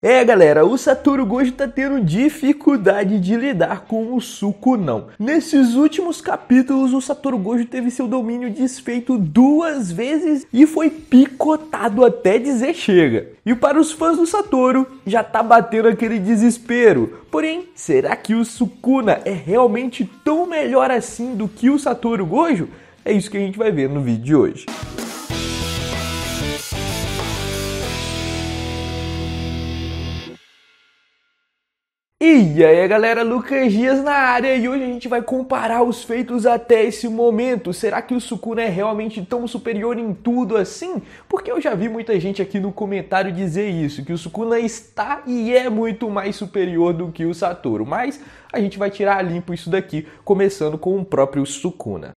Galera, o Satoru Gojo tá tendo dificuldade de lidar com o Sukunão. Nesses últimos capítulos, o Satoru Gojo teve seu domínio desfeito 2 vezes e foi picotado até dizer chega. E para os fãs do Satoru, já tá batendo aquele desespero. Porém, será que o Sukuna é realmente tão melhor assim do que o Satoru Gojo? É isso que a gente vai ver no vídeo de hoje. E aí galera, Lucas Dias na área e hoje a gente vai comparar os feitos até esse momento. Será que o Sukuna é realmente tão superior em tudo assim? Porque eu já vi muita gente aqui no comentário dizer isso, que o Sukuna está e é muito mais superior do que o Satoru. Mas a gente vai tirar a limpo isso daqui, começando com o próprio Sukuna.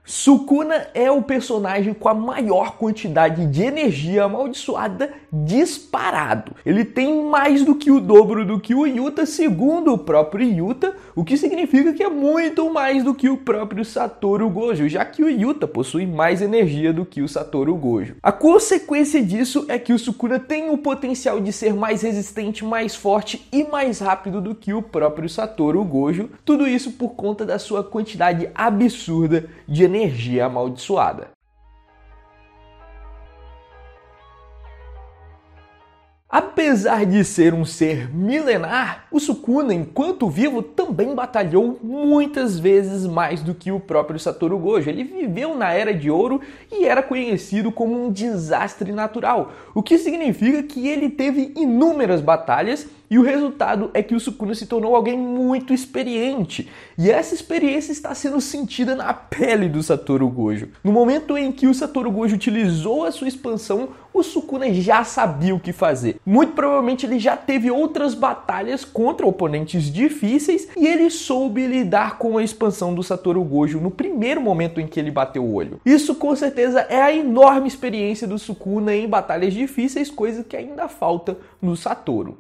Sukuna é o personagem com a maior quantidade de energia amaldiçoada disparado. Ele tem mais do que o dobro do que o Yuta, segundo o próprio Yuta, o que significa que é muito mais do que o próprio Satoru Gojo, já que o Yuta possui mais energia do que o Satoru Gojo. A consequência disso é que o Sukuna tem o potencial de ser mais resistente, mais forte e mais rápido do que o próprio Satoru Gojo, tudo isso por conta da sua quantidade absurda de energia amaldiçoada. Apesar de ser um ser milenar, o Sukuna, enquanto vivo, também batalhou muitas vezes mais do que o próprio Satoru Gojo. Ele viveu na Era de Ouro e era conhecido como um desastre natural, o que significa que ele teve inúmeras batalhas e o resultado é que o Sukuna se tornou alguém muito experiente. E essa experiência está sendo sentida na pele do Satoru Gojo. No momento em que o Satoru Gojo utilizou a sua expansão, o Sukuna já sabia o que fazer. Muito provavelmente ele já teve outras batalhas contra oponentes difíceis e ele soube lidar com a expansão do Satoru Gojo no primeiro momento em que ele bateu o olho. Isso com certeza é a enorme experiência do Sukuna em batalhas difíceis, coisa que ainda falta no Satoru.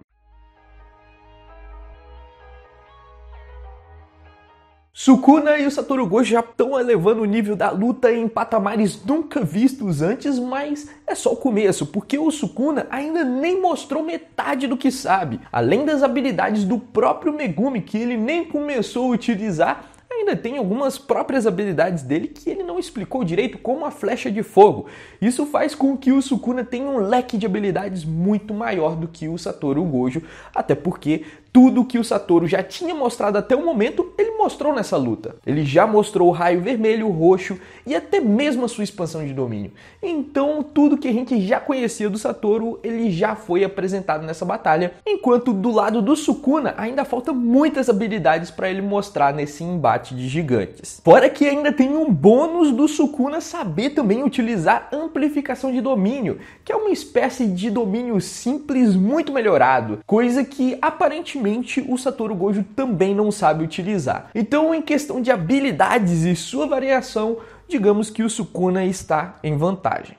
Sukuna e o Satoru Gojo já estão elevando o nível da luta em patamares nunca vistos antes, mas é só o começo, porque o Sukuna ainda nem mostrou metade do que sabe. Além das habilidades do próprio Megumi, que ele nem começou a utilizar, ainda tem algumas próprias habilidades dele que ele não explicou direito, como a flecha de fogo. Isso faz com que o Sukuna tenha um leque de habilidades muito maior do que o Satoru Gojo, até porque tudo que o Satoru já tinha mostrado até o momento, ele mostrou nessa luta. Ele já mostrou o raio vermelho, roxo e até mesmo a sua expansão de domínio. Então, tudo que a gente já conhecia do Satoru, ele já foi apresentado nessa batalha, enquanto do lado do Sukuna ainda falta muitas habilidades para ele mostrar nesse embate de gigantes. Fora que ainda tem um bônus do Sukuna saber também utilizar amplificação de domínio, que é uma espécie de domínio simples muito melhorado, coisa que aparentemente o Satoru Gojo também não sabe utilizar. Então, em questão de habilidades e sua variação, digamos que o Sukuna está em vantagem.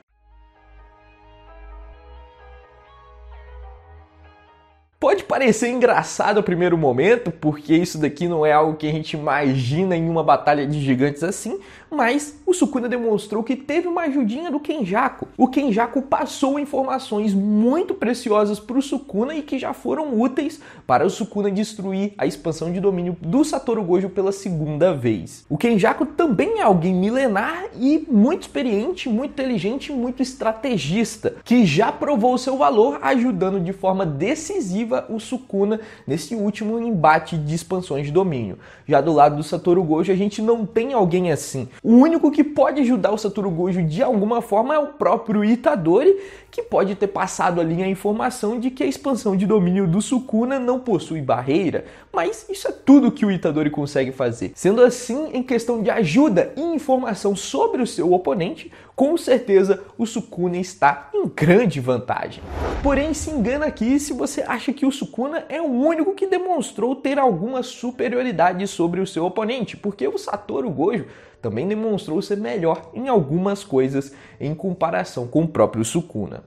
Pode parecer engraçado ao primeiro momento, porque isso daqui não é algo que a gente imagina em uma batalha de gigantes assim, mas o Sukuna demonstrou que teve uma ajudinha do Kenjaku. O Kenjaku passou informações muito preciosas para o Sukuna e que já foram úteis para o Sukuna destruir a expansão de domínio do Satoru Gojo pela segunda vez. O Kenjaku também é alguém milenar e muito experiente, muito inteligente e muito estrategista, que já provou seu valor ajudando de forma decisiva o Sukuna nesse último embate de expansões de domínio. Já do lado do Satoru Gojo a gente não tem alguém assim. O único que pode ajudar o Satoru Gojo de alguma forma é o próprio Itadori, que pode ter passado ali a informação de que a expansão de domínio do Sukuna não possui barreira, mas isso é tudo que o Itadori consegue fazer. Sendo assim, em questão de ajuda e informação sobre o seu oponente, com certeza o Sukuna está em grande vantagem. Porém, se engana aqui se você acha que o Sukuna é o único que demonstrou ter alguma superioridade sobre o seu oponente, porque o Satoru Gojo também demonstrou ser melhor em algumas coisas em comparação com o próprio Sukuna.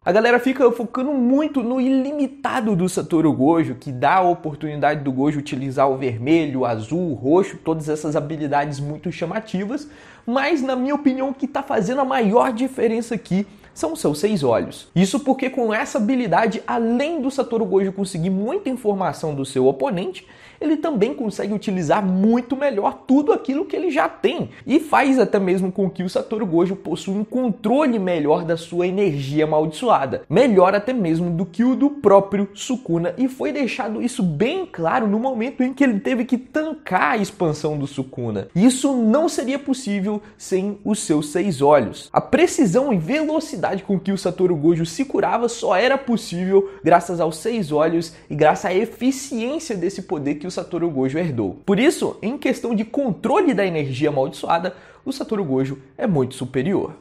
A galera fica focando muito no ilimitado do Satoru Gojo, que dá a oportunidade do Gojo utilizar o vermelho, o azul, o roxo, todas essas habilidades muito chamativas, mas na minha opinião o que está fazendo a maior diferença aqui são os seus 6 olhos. Isso porque com essa habilidade, além do Satoru Gojo conseguir muita informação do seu oponente, ele também consegue utilizar muito melhor tudo aquilo que ele já tem e faz até mesmo com que o Satoru Gojo possua um controle melhor da sua energia amaldiçoada, melhor até mesmo do que o do próprio Sukuna, e foi deixado isso bem claro no momento em que ele teve que tancar a expansão do Sukuna. Isso não seria possível sem os seus 6 olhos. A precisão e velocidade com que o Satoru Gojo se curava só era possível graças aos 6 olhos e graças à eficiência desse poder que o Satoru Gojo herdou. Por isso, em questão de controle da energia amaldiçoada, o Satoru Gojo é muito superior.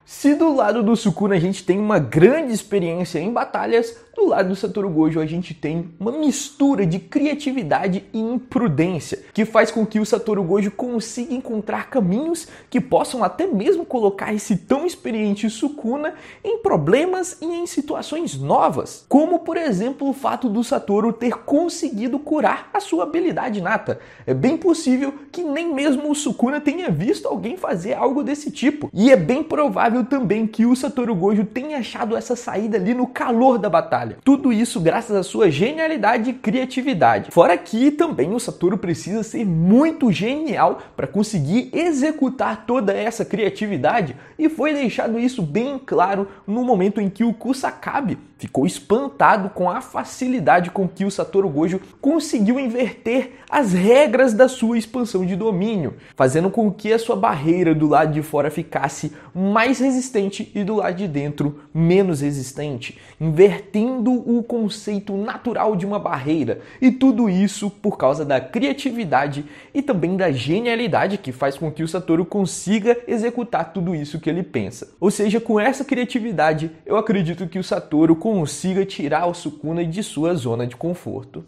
Se do lado do Sukuna a gente tem uma grande experiência em batalhas, do lado do Satoru Gojo a gente tem uma mistura de criatividade e imprudência, que faz com que o Satoru Gojo consiga encontrar caminhos que possam até mesmo colocar esse tão experiente Sukuna em problemas e em situações novas, como por exemplo o fato do Satoru ter conseguido curar a sua habilidade nata. É bem possível que nem mesmo o Sukuna tenha visto alguém fazer algo desse tipo, e é bem provável também que o Satoru Gojo tenha achado essa saída ali no calor da batalha. Tudo isso graças à sua genialidade e criatividade. Fora que também o Satoru precisa ser muito genial para conseguir executar toda essa criatividade, e foi deixado isso bem claro no momento em que o Kusakabe ficou espantado com a facilidade com que o Satoru Gojo conseguiu inverter as regras da sua expansão de domínio, fazendo com que a sua barreira do lado de fora ficasse mais resistente e do lado de dentro menos resistente, invertendo o conceito natural de uma barreira. E tudo isso por causa da criatividade e também da genialidade que faz com que o Satoru consiga executar tudo isso que ele pensa. Ou seja, com essa criatividade, eu acredito que o Satoru consiga tirar o Sukuna de sua zona de conforto.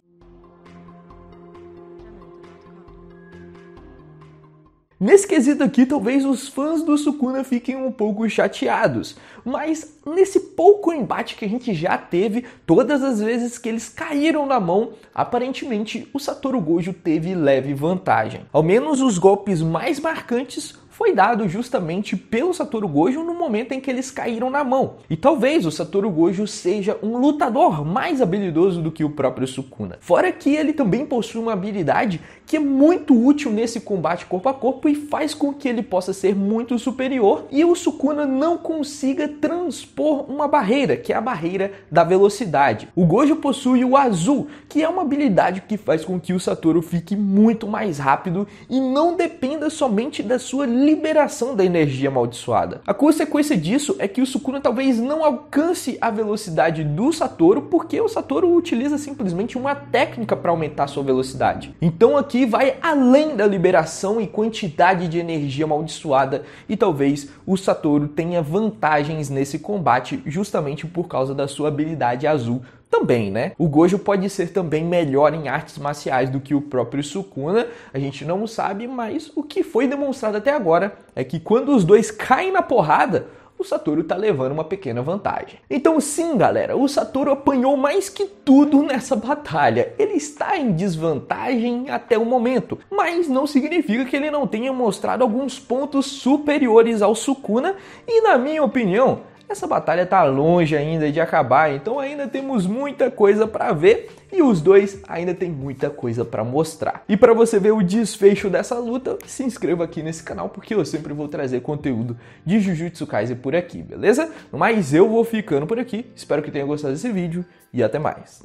Nesse quesito aqui, talvez os fãs do Sukuna fiquem um pouco chateados, mas nesse pouco embate que a gente já teve, todas as vezes que eles caíram na mão, aparentemente o Satoru Gojo teve leve vantagem. Ao menos os golpes mais marcantes foi dado justamente pelo Satoru Gojo no momento em que eles caíram na mão. E talvez o Satoru Gojo seja um lutador mais habilidoso do que o próprio Sukuna. Fora que ele também possui uma habilidade que é muito útil nesse combate corpo a corpo e faz com que ele possa ser muito superior e o Sukuna não consiga transpor uma barreira, que é a barreira da velocidade. O Gojo possui o azul, que é uma habilidade que faz com que o Satoru fique muito mais rápido e não dependa somente da sua liberação da energia amaldiçoada. A consequência disso é que o Sukuna talvez não alcance a velocidade do Satoru, porque o Satoru utiliza simplesmente uma técnica para aumentar sua velocidade. Então aqui vai além da liberação e quantidade de energia amaldiçoada, e talvez o Satoru tenha vantagens nesse combate justamente por causa da sua habilidade azul também, né? O Gojo pode ser também melhor em artes marciais do que o próprio Sukuna, a gente não sabe, mas o que foi demonstrado até agora é que quando os dois caem na porrada, o Satoru tá levando uma pequena vantagem. Então sim, galera, o Satoru apanhou mais que tudo nessa batalha. Ele está em desvantagem até o momento, mas não significa que ele não tenha mostrado alguns pontos superiores ao Sukuna, e na minha opinião, essa batalha tá longe ainda de acabar, então ainda temos muita coisa para ver e os dois ainda tem muita coisa para mostrar. E para você ver o desfecho dessa luta, se inscreva aqui nesse canal porque eu sempre vou trazer conteúdo de Jujutsu Kaisen por aqui, beleza? Mas eu vou ficando por aqui, espero que tenha gostado desse vídeo e até mais.